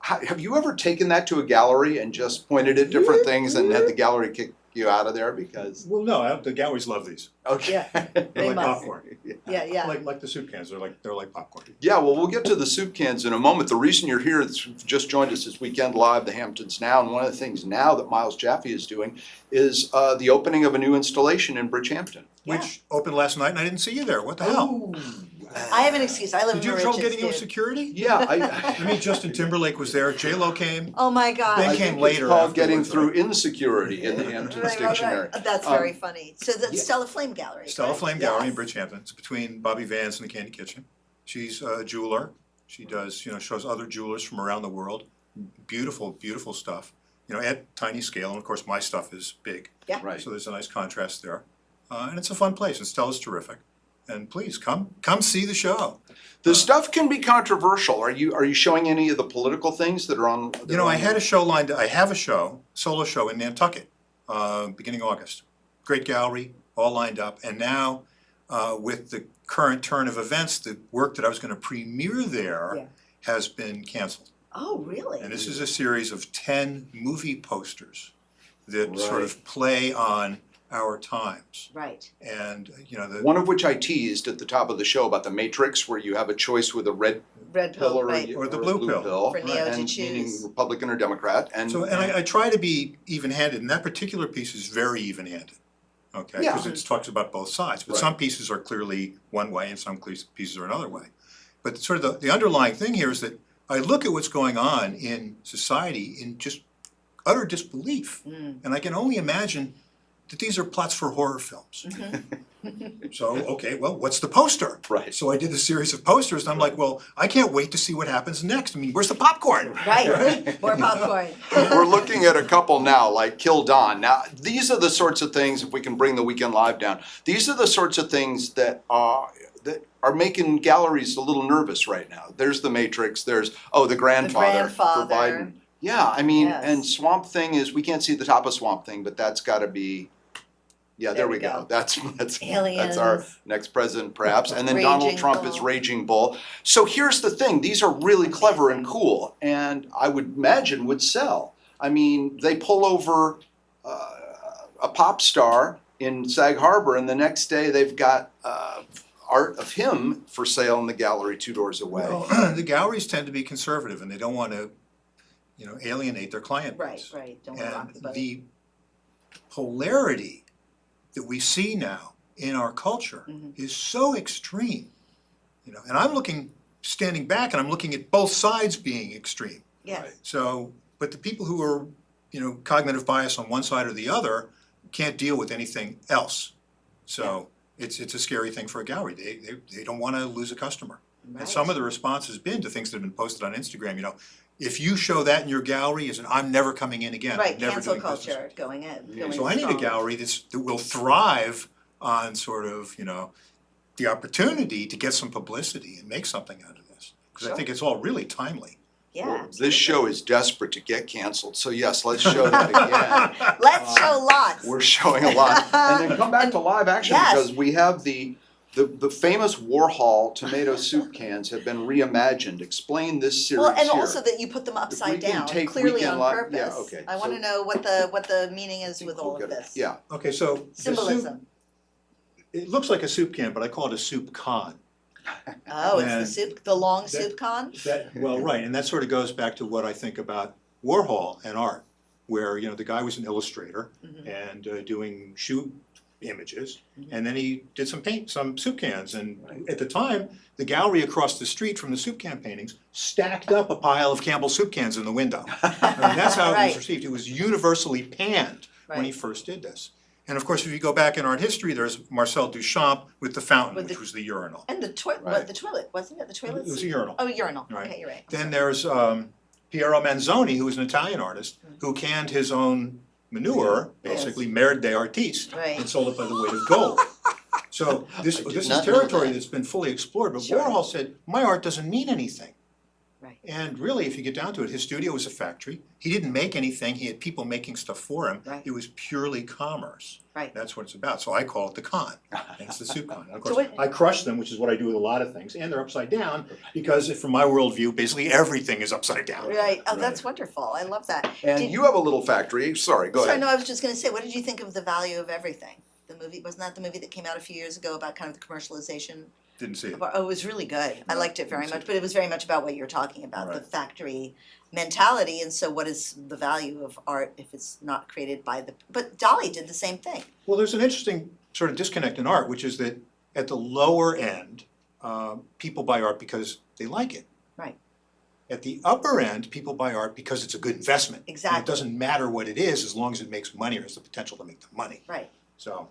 have you ever taken that to a gallery and just pointed at different things and had the gallery kick you out of there because? Well, no, the galleries love these. Okay. They're like popcorn. Yeah. Like the soup cans. They're like popcorn. Yeah, well, we'll get to the soup cans in a moment. The reason you're here, just joined us this weekend live, the Hamptons Now, and one of the things now that Miles Jaffe is doing is the opening of a new installation in Bridgehampton. Which opened last night, and I didn't see you there. What the hell? I have an excuse. I live Did in you have Mauritius, trouble getting dude. with security? Yeah. I mean, Justin Timberlake was there. J-Lo came. Oh my God. Ben I came think later. It's called getting afterwards, through insecurity in the Hamptons Dictionary. That's very funny. So the Stella Flame Gallery. Stella right? Flame Gallery in Bridgehampton. It's between Bobby Vance and the Candy Kitchen. She's a jeweler. She does, shows other jewelers from around the world. Beautiful, beautiful stuff. At tiny scale, and of course my stuff is big. Yeah. Right. So there's a nice contrast there. And it's a fun place, and Stella's terrific. And please come see the show. The stuff can be controversial. Are you showing any of the political things that are on? I had a show lined. I have a solo show in Nantucket, beginning August. Great gallery, all lined up. And now, with the current turn of events, the work that I was going to premiere there has been canceled. Oh, really? And this is a series of 10 movie posters that sort of play on our times. Right. And one of which I teased at the top of the show about the Matrix, where you have a choice with a red pill or the blue pill. For Neo to and choose. meaning Republican or Democrat. And I try to be even-handed, and that particular piece is very even-handed. Okay, because it talks about both sides. But some pieces are clearly one way, and some pieces are another way. But sort of the underlying thing here is that I look at what's going on in society in just utter disbelief, and I can only imagine that these are plots for horror films. So, okay, well, what's the poster? Right. So I did a series of posters, and I'm like, well, I can't wait to see what happens next. I mean, where's the popcorn? Right, more popcorn. We're looking at a couple now, like Kill Don. Now, these are the sorts of things, if we can bring the weekend live down, these are the sorts of things that are making galleries a little nervous right now. There's The Matrix, there's, the grandfather for Biden. Yeah, I mean, and Swamp Thing we can't see the top of Swamp Thing, but that's got to be, Yeah, there we go. That's Aliens. our next president, perhaps. And then Raging Donald Trump is Bull. Raging Bull. So here's the thing: these are really clever and cool, and I would imagine would sell. I mean, they pull over a pop star in Sag Harbor, and the next day they've got art of him for sale in the gallery 2 doors away. Well, the galleries tend to be conservative, and they don't want to, alienate their client base. Right. Don't want to rock the And boat. the polarity that we see now in our culture is so extreme, and I'm standing back, and I'm looking at both sides being extreme. Yes. So, but the people who are, cognitive bias on one side or the other can't deal with anything else. So it's a scary thing for a gallery. They don't want to lose a customer. And some of the response has been to things that have been posted on Instagram, if you show that in your gallery, I'm never coming in again. Right, I'm never cancel doing business. culture going in. So I need a gallery that will thrive on sort of, the opportunity to get some publicity and make something out of this. Because I think it's all really timely. Yeah. Well, this show is desperate to get canceled, so yes, let's show that again. Let's show lots. We're showing a lot. And then come back to live action because we have the famous Warhol tomato soup cans have been reimagined. Explain this series Well, and here. also that you put them upside down, take clearly Weekend on Live- purpose. yeah, okay. I want to know what the meaning is with all of this. Yeah. Okay, so Symbolism. It looks like a soup can, but I call it a soup con. Oh, it's And the soup, the long soup con? Right, and that sort of goes back to what I think about Warhol and art, where, the guy was an illustrator and doing shoe images, and then he did some soup cans, and at the time, the gallery across the street from the soup can paintings stacked up a pile of Campbell soup cans in the window. That's how it was received. It was universally panned when he first did this. And of course, if you go back in art history, there's Marcel Duchamp with the fountain, which was the urinal. And the toilet, the toilet, wasn't it? The toilet? It was a urinal. Oh, urinal. Right. Okay, you're right. Then there's Piero Manzoni, who was an Italian artist, who canned his own manure, basically merde d'artiste, and sold it by the weight of gold. So this is territory that's been fully explored, but Warhol said, my art doesn't mean anything. And really, if you get down to it, his studio was a factory. He didn't make anything. He had people making stuff for him. It was purely commerce. That's what it's about. So I call it the con. And it's the soup con. And of course, I crush them, which is what I do with a lot of things. And they're upside down because from my worldview, basically everything is upside down. Right. Oh, that's wonderful. I love that. And you have a little factory. Sorry, go ahead. No, I was just going to say, what did you think of The Value of Everything? The movie, wasn't that the movie that came out a few years ago about kind of the commercialization? Didn't see it. Oh, it was really good. I liked it very much, but it was very much about what you're talking about, the factory mentality. And so what is the value of art if it's not created by but Dolly did the same thing. Well, there's an interesting sort of disconnect in art, which is that at the lower end, people buy art because they like it. Right. At the upper end, people buy art because it's a good investment. Exactly. And it doesn't matter what it is as long as it makes money or has the potential to make the money. Right. So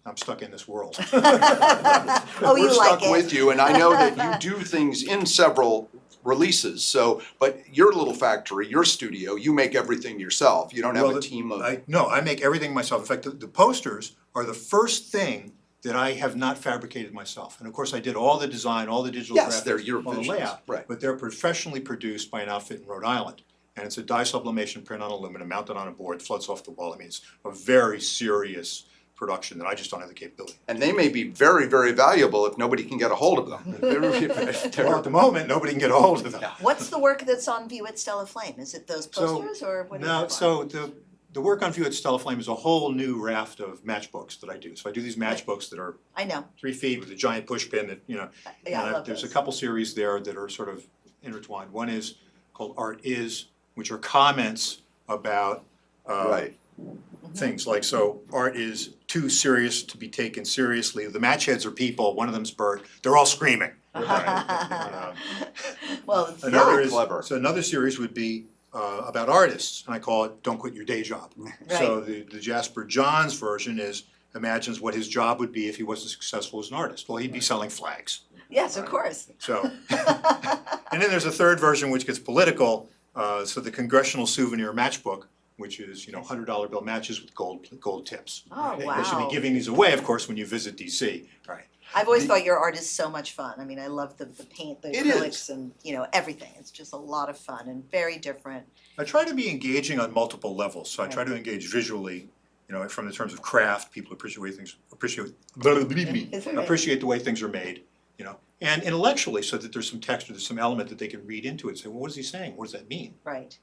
I'm stuck in this world. We're stuck with you, and I know that you do things in several releases. So, but your little factory, your studio, you make everything yourself. You don't have a team of. No, I make everything myself. In fact, the posters are the first thing that I have not fabricated myself. And of course, I did all the design, all the digital graphics, they're your all the visions, layout. right. But they're professionally produced by an outfit in Rhode Island. And it's a dye sublimation print on aluminum, mounted on a board, floats off the wall. I mean, it's a very serious production that I just don't have the capability. And they may be very, very valuable if nobody can get a hold of them. Well, at the moment, nobody can get a hold of them. What's the work that's on view at Stella Flame? Is it those posters or what is it? So the work on view at Stella Flame is a whole new raft of matchbooks that I do. So I do these matchbooks that are 3 feet with a giant push pin that, there's a couple series there that are sort of intertwined. One is called Art Is, which are comments about things like, so art is too serious to be taken seriously. The match heads are people, one of them's Bert, they're all screaming. Well, it's very clever. So another series would be about artists, and I call it Don't Quit Your Day Job. So the Jasper Johns version imagines what his job would be if he wasn't successful as an artist. Well, he'd be selling flags. Yes, of course. So, and then there's a third version which gets political. So the Congressional Souvenir Matchbook, which is $100 bill matches with gold tips. Oh, wow. They should be giving these away, of course, when you visit DC. Right. I've always thought your art is so much fun. I mean, I love the paint, the acrylics, and everything. It's just a lot of fun and very different. I try to be engaging on multiple levels. So I try to engage visually, You know, from the terms of craft, people appreciate the way things are made, you know, and intellectually, so that there's some text or there's some element that they can read into it and say, well, what is he saying? What does that mean? Right.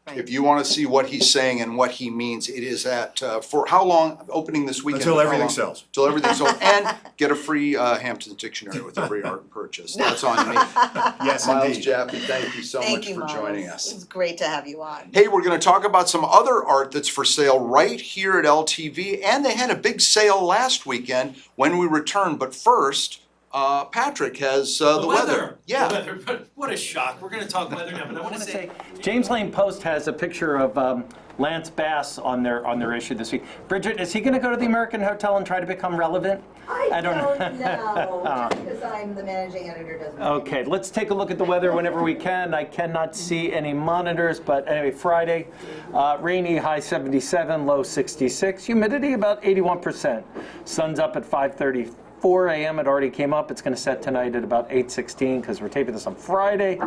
If you want to see what he's saying and what he means, it is at, for how long, opening this weekend? Until everything sells. Until everything sells, and get a free Hamptons dictionary with every art purchase. That's on me. Yes, Miles indeed. Jaffe, thank you so much for Miles. joining us. It's great to have you on. Hey, we're going to talk about some other art that's for sale right here at LTV, and they had a big sale last weekend when we returned. But first, Patrick has the weather. Yeah. The weather, but what a shock. We're going to talk weather now, but I want to say James Lane Post has a picture of Lance Bass on their issue this week. Bridget, is he going to go to the American Hotel and try to become relevant? I don't know. Oh. Just because I'm the managing editor doesn't mean Okay, let's take a look at the weather whenever we can. I cannot see any monitors, but anyway, Friday, rainy, high 77, low 66. Humidity about 81%. Sun's up at 5:34 a.m. It already came up. It's going to set tonight at about 8:16 because we're taping this on Friday.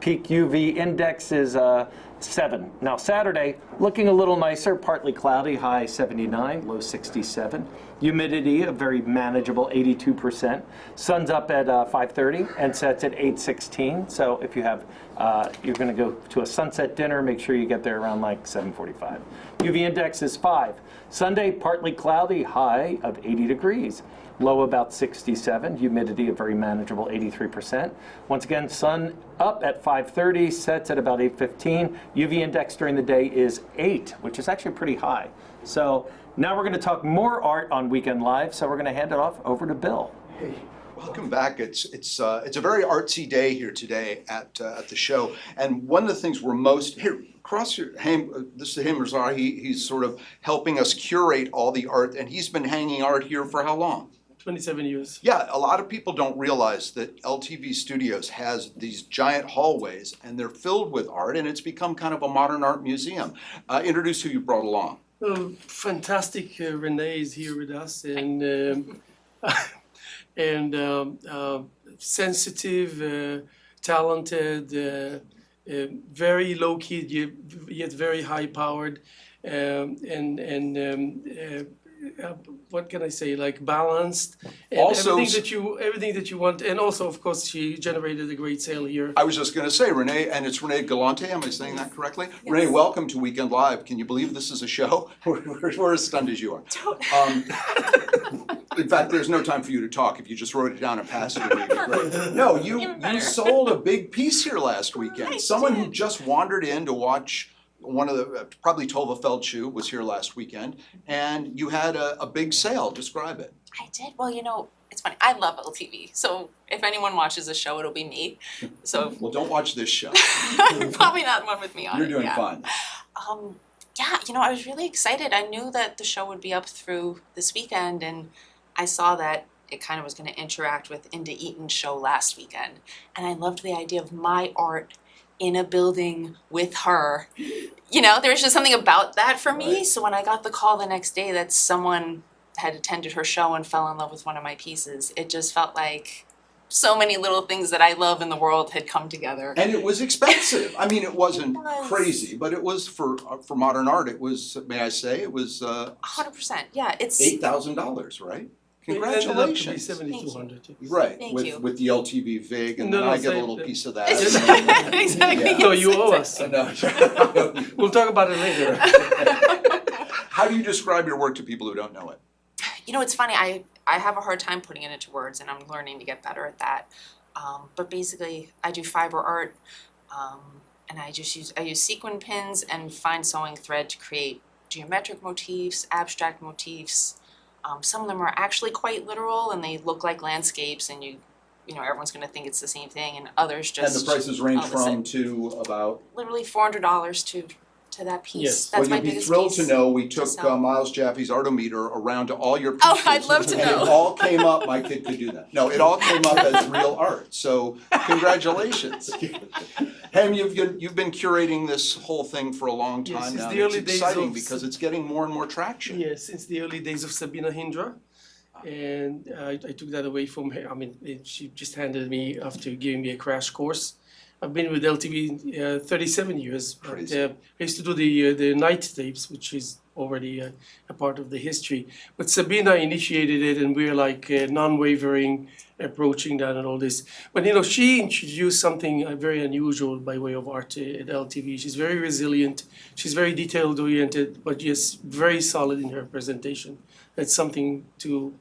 Peak UV index is 7. Now Saturday, looking a little nicer, partly cloudy, high 79, low 67. Humidity, a very manageable 82%. Sun's up at 5:30 and sets at 8:16. So if you have, you're going to go to a sunset dinner, make sure you get there around like 7:45. UV index is 5. Sunday, partly cloudy, high of 80 degrees. Low about 67, humidity a very manageable 83%. Once again, sun up at 5:30, sets at about 8:15. UV index during the day is 8, which is actually pretty high. So now we're going to talk more art on Weekend Live, so we're going to hand it off over to Bill. Hey, welcome back. It's a very artsy day here today at the show, and one of the things we're most here. Across your Haim, this is Haim Mizrahi. He's sort of helping us curate all the art, and he's been hanging art here for how long? 27 years. Yeah, a lot of people don't realize that LTV Studios has these giant hallways, and they're filled with art, and it's become kind of a modern art museum. Introduce who you brought along. Fantastic Renee is here with us, and sensitive, talented, very low key yet very high powered, what can I say? Like balanced, and also, everything that you want, and also of course she generated a great sale here. I was just going to say Renee, and it's Renee Gallanti. Am I saying that correctly? Yes. Renee, welcome to Weekend Live. Can you believe this is a show? We're as stunned as you are. In fact, there's no time for you to talk. If you just wrote it down and passed it to me, great. No, you sold a big piece here last weekend. Someone who just wandered in to watch. One of the, probably Tova Feldschuh was here last weekend, and you had a big sale. Describe it. I did. Well, you know, it's funny. I love LTV, so if anyone watches the show, it'll be me. So well, don't watch this show. Probably not one with me on it. You're doing fine. Yeah, you know, I was really excited. I knew that the show would be up through this weekend, and I saw that it kind of was going to interact with Inda Eaton's show last weekend, and I loved the idea of my art in a building with her. You know, there was just something about that for me. Right. So when I got the call the next day that someone had attended her show and fell in love with one of my pieces, it just felt like so many little things that I love in the world had come together. And it was expensive. I mean, it wasn't crazy, but it was for modern art. It was, may I say, it was 100%. Yeah, it's $8,000, right? Congratulations. $7,200. Right, Thank you. with the LTV VIG, and then I get a little piece of that. Exactly. Yeah. No, you owe us. We'll talk about it later. How do you describe your work to people who don't know it? You know, it's funny. I have a hard time putting it into words, and I'm learning to get better at that. But basically, I do fiber art, and I use sequin pins and fine sewing thread to create geometric motifs, abstract motifs. Some of them are actually quite literal, and they look like landscapes, and you know, everyone's going to think it's the same thing, and others just. And the prices range from to about. Literally $400 to that piece. Yes. That's well, my you'd be biggest thrilled piece to know we took Miles Jaffe's Artometer around to all your pieces. Oh, I'd love to know. It all came up. My kid could do that. No, it all came up as real art. So congratulations. Haim, you've been curating this whole thing for a long time now. The early it's days exciting of, because it's getting more and more traction. Yes, since the early days of Sabina Hindra. And I took that away from her. I mean, she just handed me after giving me a crash course I've been with LTV 37 years. But, I used to do the night tapes, which is already a part of the history. But Sabina initiated it, and we're like non-wavering approaching that and all this. But she introduced something very unusual by way of art at LTV. She's very resilient. She's very detailed-oriented, but just very solid in her presentation. That's something to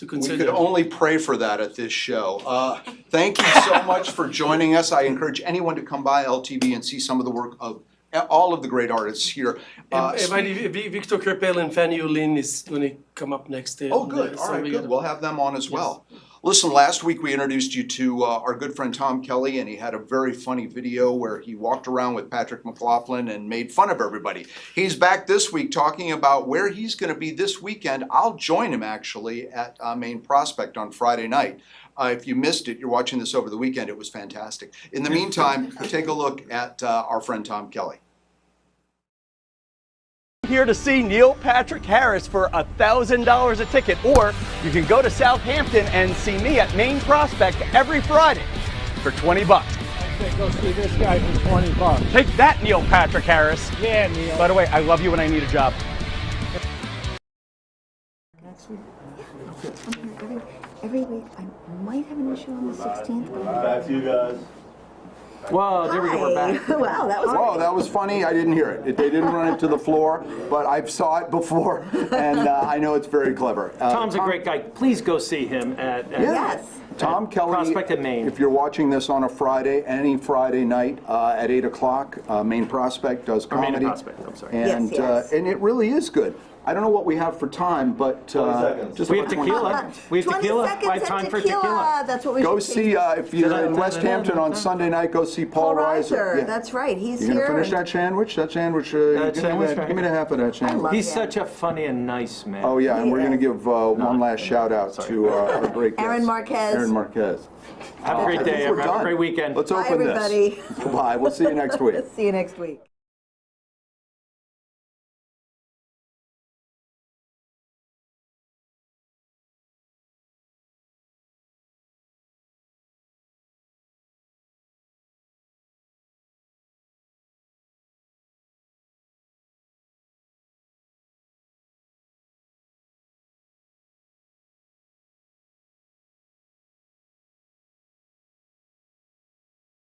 consider. We could only pray for that at this show. Thank you so much for joining us. I encourage anyone to come by LTV and see some of the work of all of the great artists here. Victor Kerpel and Fanny Olin is going to come up next. Oh, good. All right, good. We'll have them on as well. Listen, last week we introduced you to our good friend Tom Kelly, and he had a very funny video where he walked around with Patrick McLaughlin and made fun of everybody. He's back this week talking about where he's going to be this weekend. I'll join him actually at Main Prospect on Friday night. If you missed it, you're watching this over the weekend. It was fantastic. In the meantime, take a look at our friend Tom Kelly. Here to see Neil Patrick Harris for $1,000 a ticket, or you can go to Southampton and see me at Main Prospect every Friday for $20. Okay, go see this guy for $20. Take that, Neil Patrick Harris. Yeah, Neil. By the way, I love you and I need a job. Next week? Every week. I might have an issue on the 16th. Back to you guys. Whoa, there we go, we're back. Wow, that was Whoa, that was funny. I didn't hear it. They didn't run it to the floor, but I saw it before, and I know it's very clever. Tom's a great guy. Please go see him at Tom Kelly, Prospect in Maine. If you're watching this on a Friday, any Friday night at 8 o'clock, Main Prospect does comedy. Main Prospect, I'm sorry. And, and it really is good. I don't know what we have for time, but just we have tequila. We have tequila. I have time for tequila. That's what we go should see if you're in West Hampton on Sunday night. Go see Paul Reiser. Yeah. That's right. He's here. You gonna finish that sandwich? That sandwich. Give me the half of that sandwich. He's such a funny and nice man. Oh yeah, and we're gonna give one last shout out to our great guest, Aaron Marquez. Aaron Marquez. Have a great day. Have a great weekend. Let's open Bye, everybody. this. Bye. We'll see you next week. See you next week.